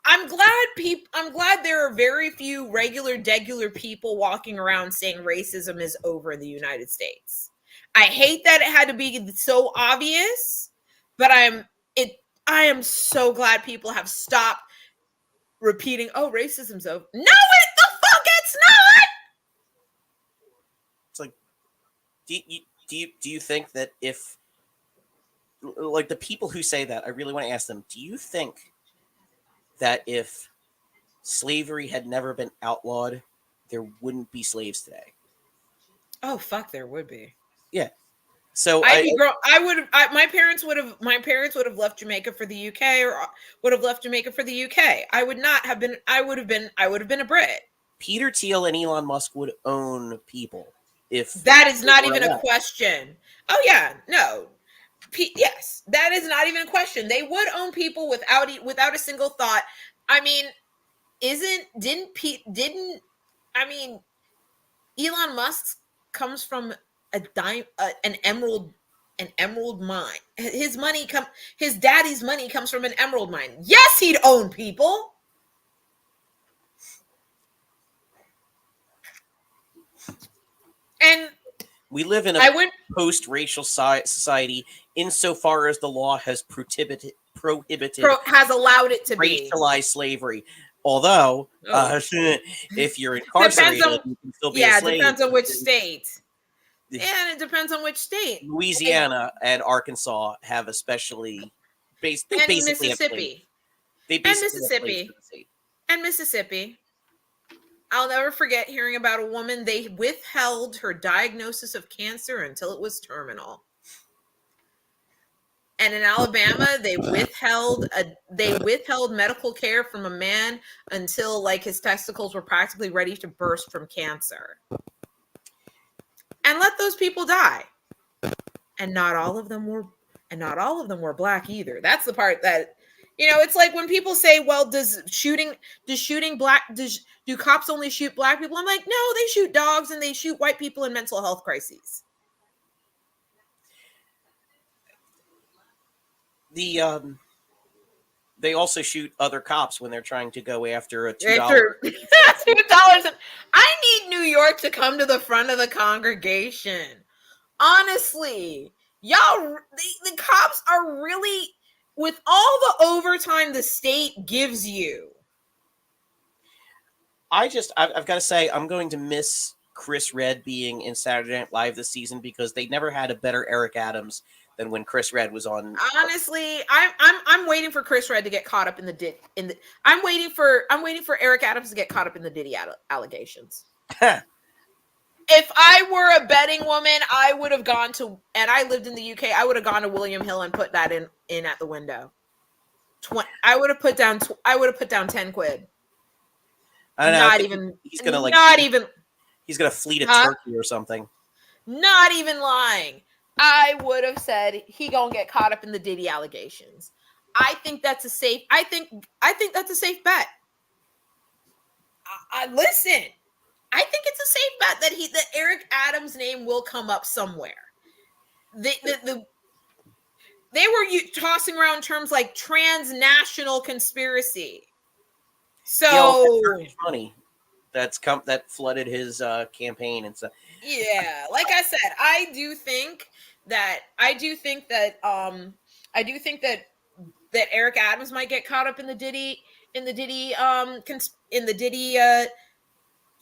I'm glad there are very few degular people walking around saying racism is over in the United States. I hate that it had to be so obvious, but I am so glad people have stopped repeating, "Oh, racism's over." No, it the fuck it's not. It's like, do you think that if, like, the people who say that, I really want to ask them, do you think that if slavery had never been outlawed, there wouldn't be slaves today? Oh fuck, there would be. Yeah. So I'd be grown. My parents would have. My parents would have left Jamaica for the UK, or would have left Jamaica for the UK. I would not have been. I would have been. I would have been a Brit. Peter Thiel and Elon Musk would own people if That is they not were even a allowed. question. Oh yeah, no. Yes, that is not even a question. They would own people without a single thought. I mean, didn't I mean Elon Musk comes from an emerald mine. His daddy's money comes from an emerald mine. Yes, he'd own people. And We live in a post-racial society insofar as the law has prohibited has allowed it to be racialized slavery. Although, if you're incarcerated, you can still be a slave. Depends on which state. And it depends on which state. Louisiana and Arkansas have especially Mississippi. And Mississippi. I'll never forget hearing about a woman. They withheld her diagnosis of cancer until it was terminal. And in Alabama, they withheld medical care from a man until like his testicles were practically ready to burst from cancer. And let those people die. And not all of them were black either. That's the part that, it's like when people say, well, do cops only shoot black people? I'm like, no, they shoot dogs and they shoot white people in mental health crises. They also shoot other cops when they're trying to go after a $2. $2. I need New York to come to the front of the congregation. Honestly, y'all, the cops are really, with all the overtime the state gives you. I've got to say, I'm going to miss Chris Redd being in Saturday Night Live this season because they never had a better Eric Adams than when Chris Redd was on. Honestly, I'm waiting for Chris Redd to get caught up in the I'm waiting for Eric Adams to get caught up in the Diddy allegations. If I were a betting woman, I would have gone to, and I lived in the UK, I would have gone to William Hill and put that in at the window. I would have put down 10 quid. I don't know. Not even. He's gonna He's gonna flee to Turkey or something. Not even lying. I would have said he gonna get caught up in the Diddy allegations. I think that's a safe. I think that's a safe bet. Listen. I think it's a safe bet that Eric Adams' name will come up somewhere. They were tossing around terms like transnational conspiracy. So money that flooded his campaign and stuff. Yeah, like I said, I do think that Eric Adams might get caught up in the Diddy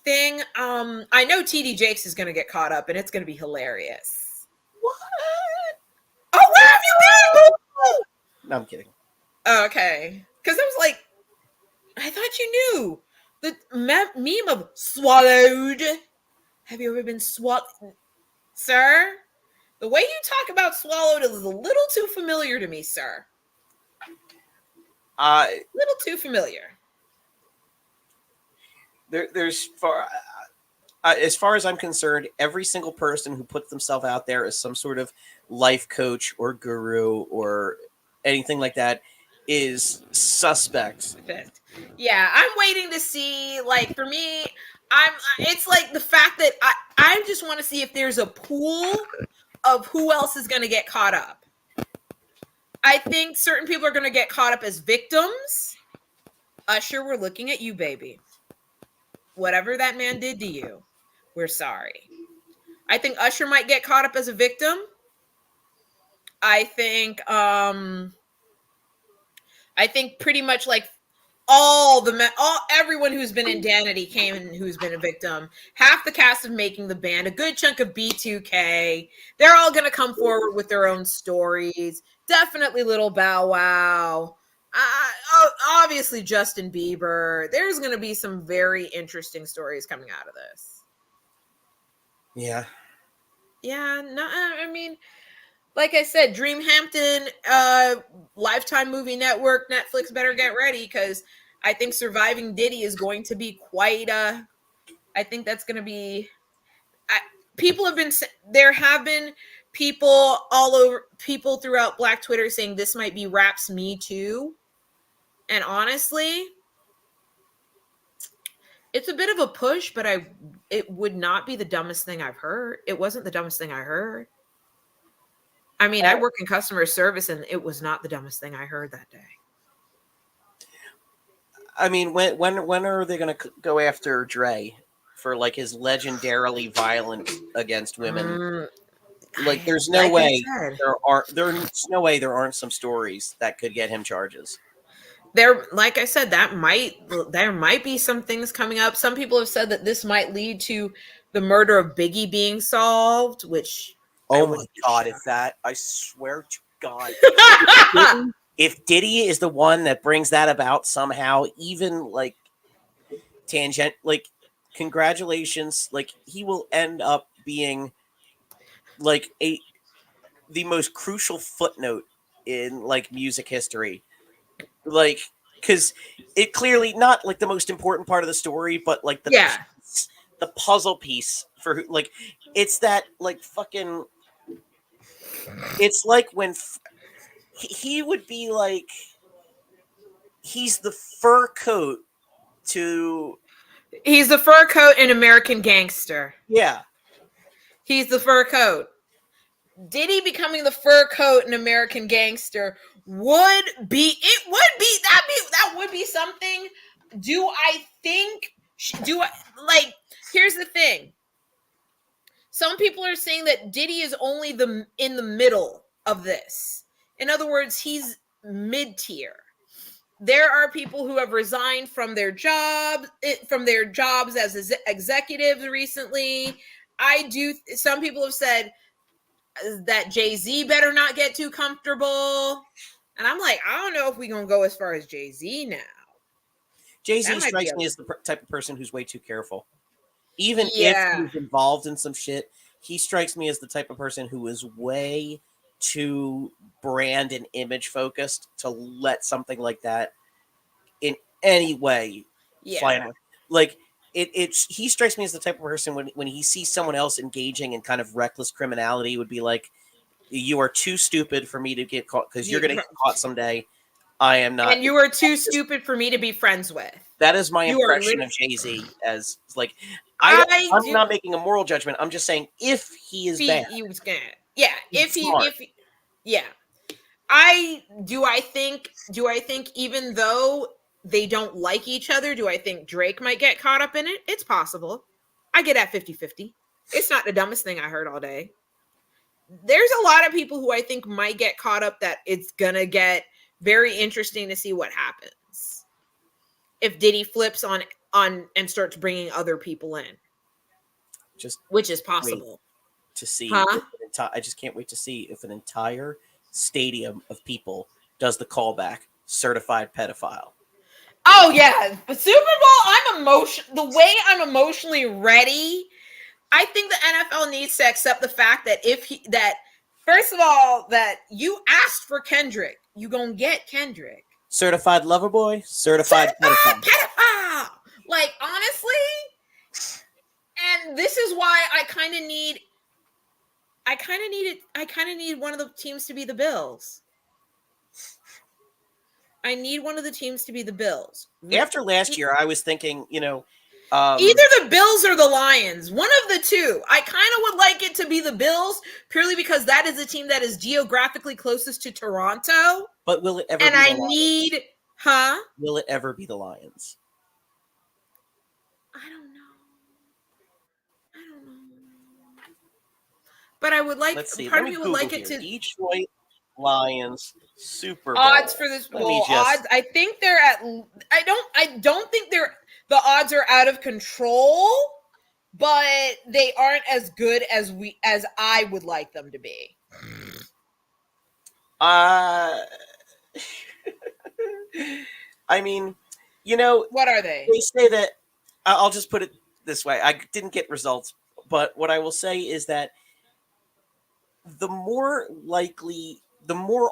thing. I know TD Jakes is going to get caught up, and it's going to be hilarious. What? Oh, where have you been? No, I'm kidding. Oh, okay, because I was like, I thought you knew the meme of swallowed. Have you ever been swallowed, sir? The way you talk about swallowed is a little too familiar to me, sir. Little too familiar. There's as far as I'm concerned, every single person who puts themselves out there as some sort of life coach or guru or anything like that is suspect. Yeah, I'm waiting to see. Like for me, it's like the fact that I just want to see if there's a pool of who else is going to get caught up. I think certain people are going to get caught up as victims. Usher, we're looking at you, baby. Whatever that man did to you, we're sorry. I think Usher might get caught up as a victim. I think pretty much like everyone who's been in Danity came and who's been a victim. Half the cast of Making the Band, a good chunk of B2K, they're all going to come forward with their own stories. Definitely Little Bow Wow. Obviously Justin Bieber. There's going to be some very interesting stories coming out of this. Yeah. Yeah, no, I mean, like I said, Dreamhampton, Lifetime Movie Network, Netflix better get ready because I think Surviving Diddy is going to be quite I think that's going to be. There have been people people throughout Black Twitter saying this might be Rap's Me Too, and honestly, it's a bit of a push, but it would not be the dumbest thing I've heard. It wasn't the dumbest thing I heard. I mean, I work in customer service, and it was not the dumbest thing I heard that day. I mean, when are they going to go after Dre for like his legendarily violent against women? Like, there's no way there's no way there aren't some stories that could get him charges. Like I said, there might be some things coming up. Some people have said that this might lead to the murder of Biggie being solved, which oh my god, I swear to God, if Diddy is the one that brings that about somehow, even like tangent, like congratulations, like he will end up being like the most crucial footnote in like music history. Like, because it clearly not like the most important part of the story, but like the puzzle piece for who, like, it's that like fucking, it's like when he would be like, he's the fur coat to, he's the fur coat in American Gangster. yeah, He's the fur coat. Diddy becoming the fur coat in American Gangster would be something. Here's the thing. Some people are saying that Diddy is only in the middle of this. In other words, he's mid-tier. There are people who have resigned from their jobs as executives recently. Some people have said that Jay-Z better not get too comfortable. And I'm like, I don't know if we're going to go as far as Jay-Z now. Jay-Z strikes me as the type of person who's way too careful. Even if he's involved in some shit, he strikes me as the type of person who is way too brand and image focused to let something like that in any way fly out. Like, he strikes me as the type of person when he sees someone else engaging in kind of reckless criminality would be like, you are too stupid for me to get caught because you're going to get caught someday. I am not. And you are too stupid for me to be friends with. That is my impression of Jay-Z as like, I'm not making a moral judgment. I'm just saying if he is bad. He was gonna. Yeah. I think even though they don't like each other, do I think Drake might get caught up in it? It's possible. I get at 50-50. It's not the dumbest thing I heard all day. There's a lot of people who I think might get caught up that it's gonna get very interesting to see what happens if Diddy flips on and starts bringing other people in, which is possible to see. I just can't wait to see if an entire stadium of people does the callback certified pedophile. Oh yeah, the Super Bowl. The way I'm emotionally ready. I think the NFL needs to accept the fact that first of all, that you asked for Kendrick, you gonna get Kendrick. Certified lover boy, certified pedophile. Like, honestly, and this is why I kind of need one of the teams to be the Bills. I need one of the teams to be the Bills. After last year, I was thinking, Either the Bills or the Lions, one of the two. I kind of would like it to be the Bills purely because that is the team that is geographically closest to Toronto. but will it ever And be the I Lions? need, huh? Will it ever be the Lions? I don't know. I don't know. But I would like, Let's see. part Let of me me would Google like it here. to. Detroit Lions Super Bowl. Odds for this bowl. Odds. I think they're at. I don't think they're. The odds are out of control, but they aren't as good as I would like them to be. I mean, what are they? They say that. I'll just put it this way. I didn't get results, but what I will say is that the more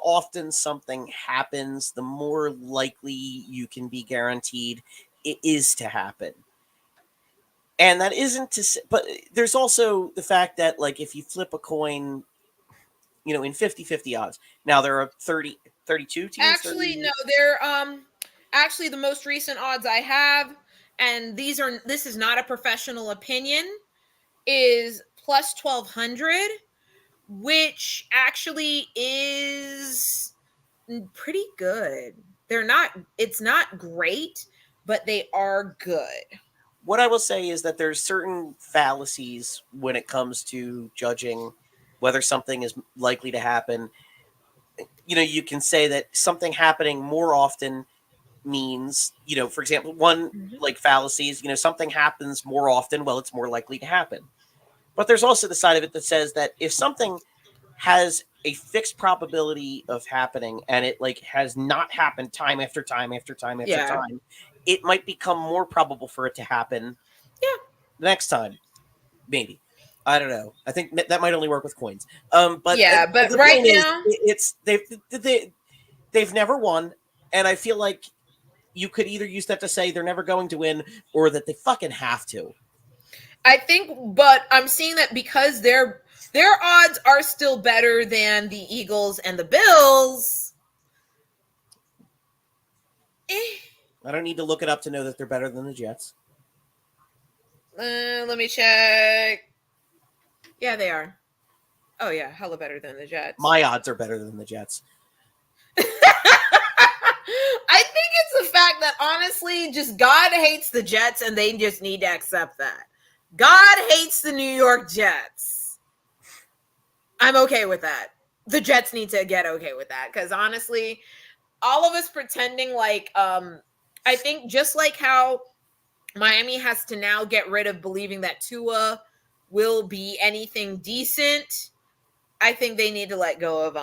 often something happens, the more likely you can be guaranteed it is to happen. And that isn't to say, but there's also the fact that, like, if you flip a coin, in 50-50 odds. Now there are 32 teams. Actually, 30... no, they're actually the most recent odds I have, and this is not a professional opinion, is plus 1,200, which actually is pretty good. It's not great, but they are good. What I will say is that there's certain fallacies when it comes to judging whether something is likely to happen. You can say that something happening more often means, for example, one like fallacy is, something happens more often, well, it's more likely to happen. But there's also the side of it that says that if something has a fixed probability of happening and it like has not happened time after time after time after time, it might become more probable for it to happen next time. Maybe. I don't know. I think that might only work with coins. But but the right point now is, they've never won, and I feel like you could either use that to say they're never going to win or that they fucking have to. I think, but I'm seeing that because their odds are still better than the Eagles and the Bills. I don't need to look it up to know that they're better than the Jets. Let me check. Yeah, they are. Oh yeah, hella better than the Jets. My odds are better than the Jets. I think it's the fact that honestly, just God hates the Jets and they just need to accept that. God hates the New York Jets. I'm okay with that. The Jets need to get okay with that because honestly, all of us pretending like I think just like how Miami has to now get rid of believing that Tua will be anything decent. I think they need to let go of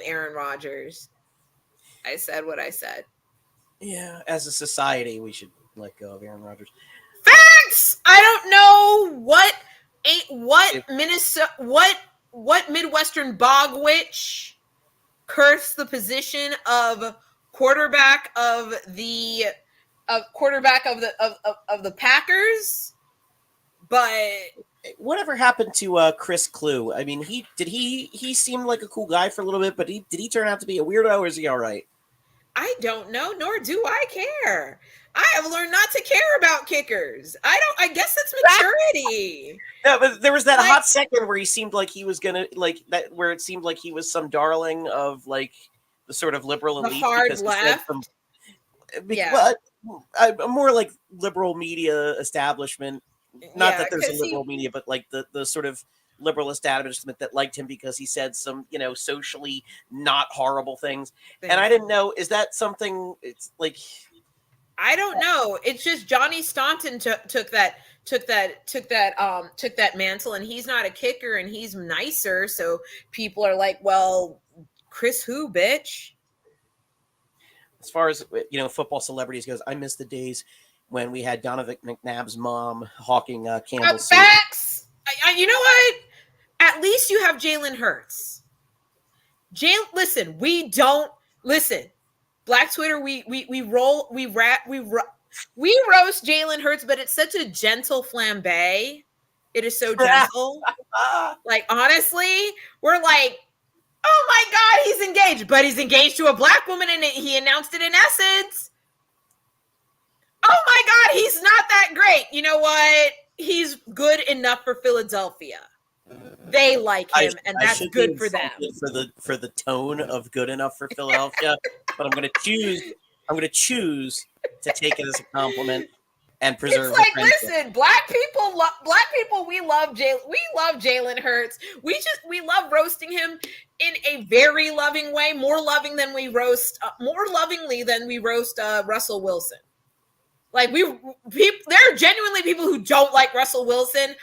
Aaron Rodgers. I said what I said. Yeah, as a society, we should let go of Aaron Rodgers. Facts. I don't know what Minnesota what Midwestern bog witch cursed the position of quarterback of the Packers, but whatever happened to Chris Clue? I mean, he seemed like a cool guy for a little bit, but did he turn out to be a weirdo, or is he all right? I don't know, nor do I care. I have learned not to care about kickers. I guess it's maturity. No, but there was that hot second where he seemed like he was gonna where it seemed like he was some darling of like the sort of liberal elite, the hard left. Well, more like liberal media establishment. Not that there's a liberal media, but like the sort of liberal establishment that liked him because he said some, socially not horrible things. And I didn't know, is that something? It's like, I don't know. It's just Johnny Staunton took that mantle, and he's not a kicker, and he's nicer. So people are like, well, Chris who, bitch? As far as, football celebrities goes, I miss the days when we had Donovan McNabb's mom hawking Campbell's soup. Facts. You know what? At least you have Jalen Hurts. Listen, Black Twitter, we roast Jalen Hurts, but it's such a gentle flambe. It is so gentle. Like, honestly, we're like, Oh my God, he's engaged, but he's engaged to a black woman, and he announced it in Essence. Oh my God, he's not that great. You know what? He's good enough for Philadelphia. They like him, and I that's should good be for them. for the tone of good enough for Philadelphia, but I'm going to choose to take it as a compliment and preserve. It's like, listen, black people, we love Jalen Hurts. We love roasting him in a very loving way, more lovingly than we roast Russell Wilson. Like there are genuinely people who don't like Russell Wilson.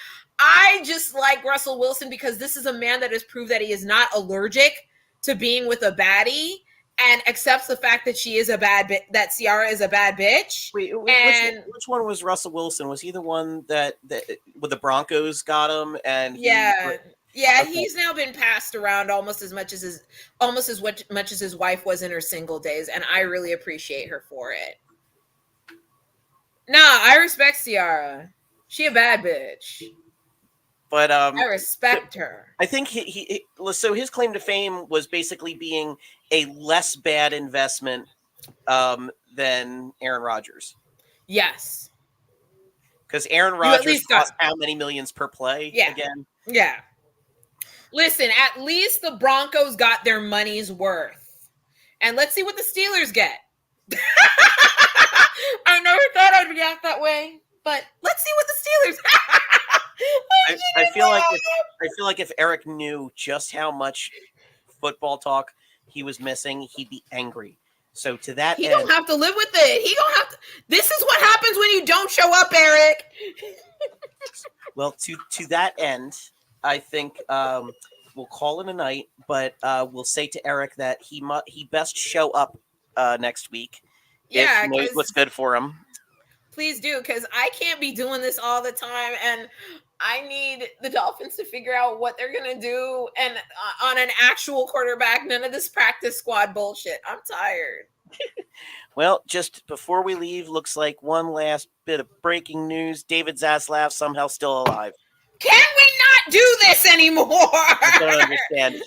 I just like Russell Wilson because this is a man that has proved that he is not allergic to being with a baddie and accepts the fact that that Ciara is a bad bitch. Wait, which one was Russell Wilson? Was he the one that with the Broncos got him? And okay. He's now been passed around almost as much as his wife was in her single days, and I really appreciate her for it. Nah, I respect Ciara. She a bad bitch. But I respect her. I think so his claim to fame was basically being a less bad investment than Aaron Rodgers. Yes. Because Aaron Rodgers cost how many millions per play again? Yeah. Listen, at least the Broncos got their money's worth. And let's see what the Steelers get. I never thought I'd react that way, but let's see what the Steelers I feel like if Eric knew just how much football talk he was missing, he'd be angry. So to that he don't have to live with it. He don't have to. This is what happens when you don't show up, Eric. Well, to that end, I think we'll call it a night, but we'll say to Eric that he best show up next week. Yeah, if he knows what's good for him. Please do, because I can't be doing this all the time, and I need the Dolphins to figure out what they're gonna do, and on an actual quarterback, none of this practice squad bullshit. I'm tired. Well, just before we leave, looks like one last bit of breaking news: David Zaslav somehow still alive. Can we not do this anymore? I don't understand.